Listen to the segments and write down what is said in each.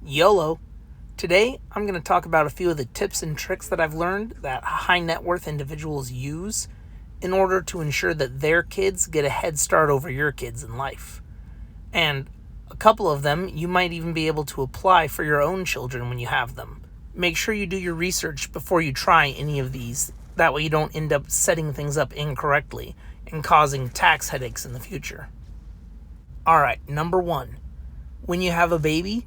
YOLO. Today, I'm going to talk about a few of the tips and tricks that I've learned that high net worth individuals use in order to ensure that their kids get a head start over your kids in life. And a couple of them you might even be able to apply for your own children when you have them. Make sure you do your research before you try any of these. That way you don't end up setting things up incorrectly and causing tax headaches in the future. Alright, number 1. When you have a baby,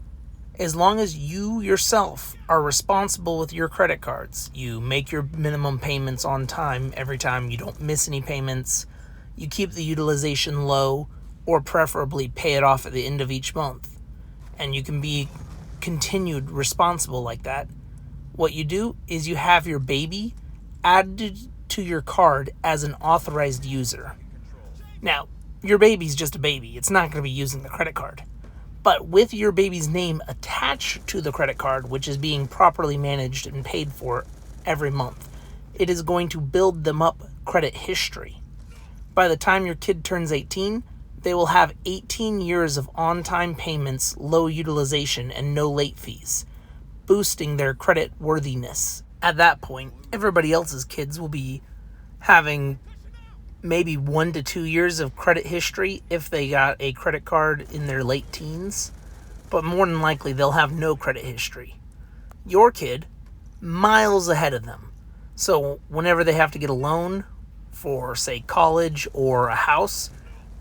as long as you yourself are responsible with your credit cards, you make your minimum payments on time every time, you don't miss any payments, you keep the utilization low, or preferably pay it off at the end of each month, and you can be continued responsible like that, what you do is you have your baby added to your card as an authorized user. Now, your baby's just a baby. It's not going to be using the credit card. But with your baby's name attached to the credit card, which is being properly managed and paid for every month, it is going to build them up credit history. By the time your kid turns 18, they will have 18 years of on-time payments, low utilization, and no late fees, boosting their credit worthiness. At that point, everybody else's kids will be having maybe 1 to 2 years of credit history if they got a credit card in their late teens, but more than likely they'll have no credit history. Your kid, miles ahead of them. So whenever they have to get a loan for, say, college or a house,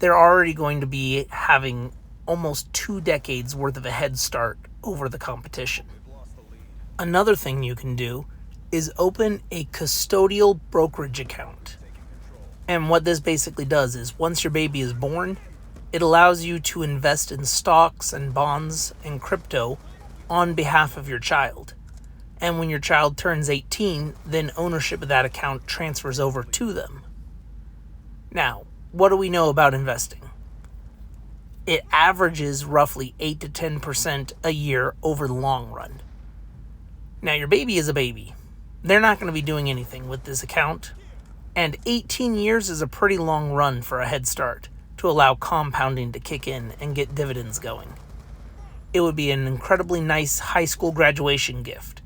they're already going to be having almost 2 decades worth of a head start over the competition. Another thing you can do is open a custodial brokerage account. And what this basically does is once your baby is born, it allows you to invest in stocks and bonds and crypto on behalf of your child. And when your child turns 18, then ownership of that account transfers over to them. Now, what do we know about investing? It averages roughly 8 to 10% a year over the long run. Now, your baby is a baby. They're not going to be doing anything with this account. And 18 years is a pretty long run for a head start to allow compounding to kick in and get dividends going. It would be an incredibly nice high school graduation gift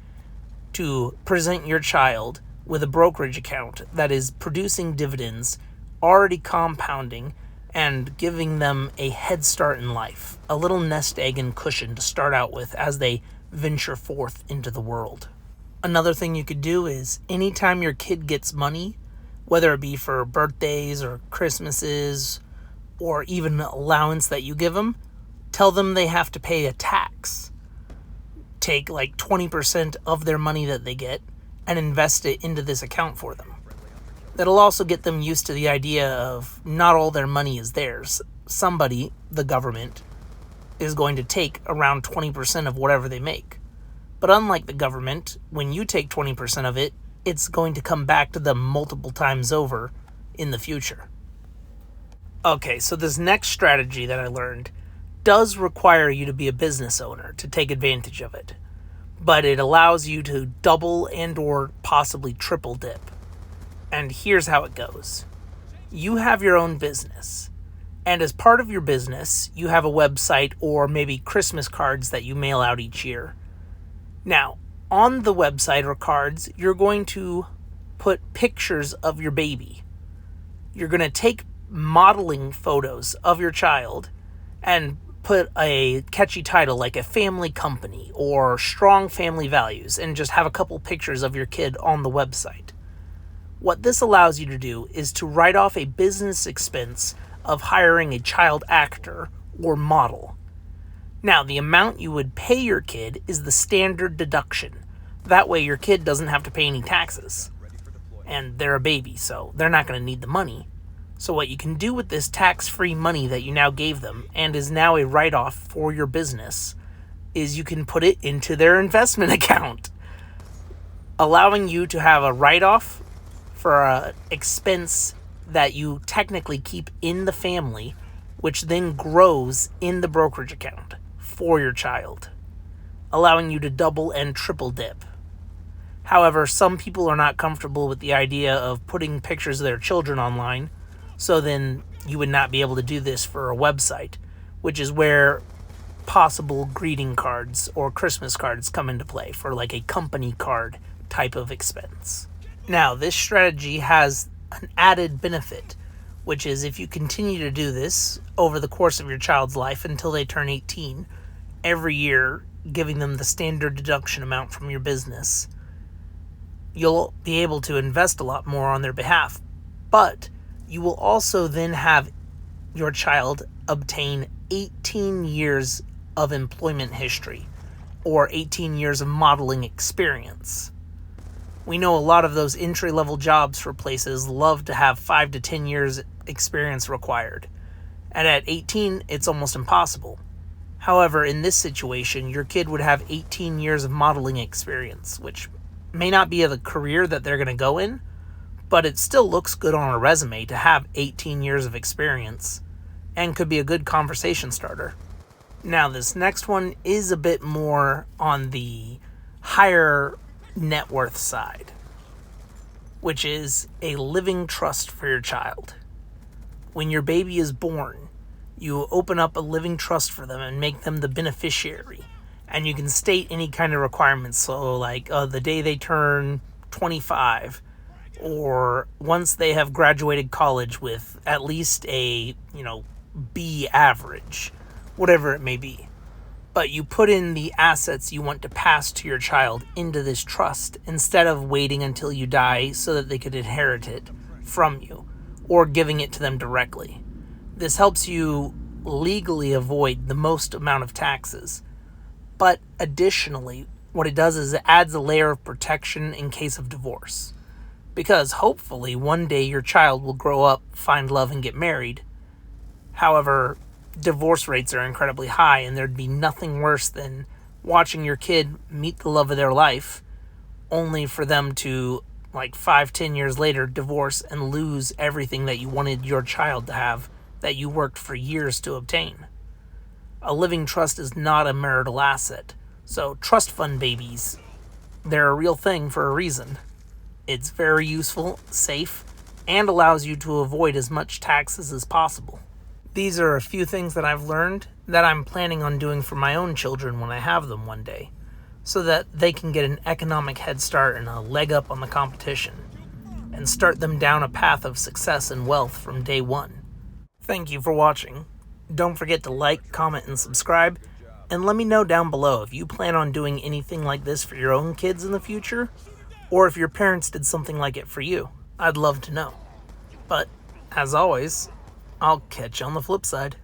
to present your child with a brokerage account that is producing dividends, already compounding, and giving them a head start in life, a little nest egg and cushion to start out with as they venture forth into the world. Another thing you could do is anytime your kid gets money, whether it be for birthdays or Christmases or even an allowance that you give them, tell them they have to pay a tax. Take like 20% of their money that they get and invest it into this account for them. That'll also get them used to the idea of not all their money is theirs. Somebody, the government, is going to take around 20% of whatever they make. But unlike the government, when you take 20% of it, it's going to come back to them multiple times over in the future. Okay, so this next strategy that I learned does require you to be a business owner to take advantage of it, but it allows you to double and or possibly triple dip. And here's how it goes. You have your own business, and as part of your business, you have a website or maybe Christmas cards that you mail out each year. Now, on the website or cards, you're going to put pictures of your baby. You're going to take modeling photos of your child and put a catchy title like a family company or strong family values and just have a couple pictures of your kid on the website. What this allows you to do is to write off a business expense of hiring a child actor or model. Now, the amount you would pay your kid is the standard deduction. That way your kid doesn't have to pay any taxes. And they're a baby, so they're not going to need the money. So what you can do with this tax-free money that you now gave them, and is now a write-off for your business, is you can put it into their investment account, allowing you to have a write-off for an expense that you technically keep in the family, which then grows in the brokerage account for your child, allowing you to double and triple dip. However, some people are not comfortable with the idea of putting pictures of their children online, so then you would not be able to do this for a website, which is where possible greeting cards or Christmas cards come into play for like a company card type of expense. Now, this strategy has an added benefit, which is if you continue to do this over the course of your child's life until they turn 18, every year giving them the standard deduction amount from your business, you'll be able to invest a lot more on their behalf. But you will also then have your child obtain 18 years of employment history or 18 years of modeling experience. We know a lot of those entry-level jobs for places love to have 5 to 10 years experience required. And at 18, it's almost impossible. However, in this situation, your kid would have 18 years of modeling experience, which may not be the career that they're going to go in, but it still looks good on a resume to have 18 years of experience and could be a good conversation starter. Now, this next one is a bit more on the higher net worth side, which is a living trust for your child. When your baby is born, you open up a living trust for them and make them the beneficiary. And you can state any kind of requirements. So like the day they turn 25, or once they have graduated college with at least a, B average, whatever it may be. But you put in the assets you want to pass to your child into this trust instead of waiting until you die so that they could inherit it from you or giving it to them directly. This helps you legally avoid the most amount of taxes. But additionally, what it does is it adds a layer of protection in case of divorce. Because hopefully one day your child will grow up, find love, and get married. However, divorce rates are incredibly high, and there'd be nothing worse than watching your kid meet the love of their life, only for them to, 5-10 years later, divorce and lose everything that you wanted your child to have that you worked for years to obtain. A living trust is not a marital asset, so trust fund babies, they're a real thing for a reason. It's very useful, safe, and allows you to avoid as much taxes as possible. These are a few things that I've learned that I'm planning on doing for my own children when I have them one day, so that they can get an economic head start and a leg up on the competition, and start them down a path of success and wealth from day one. Thank you for watching. Don't forget to like, comment, and subscribe, and let me know down below if you plan on doing anything like this for your own kids in the future, or if your parents did something like it for you. I'd love to know. But, as always, I'll catch you on the flip side.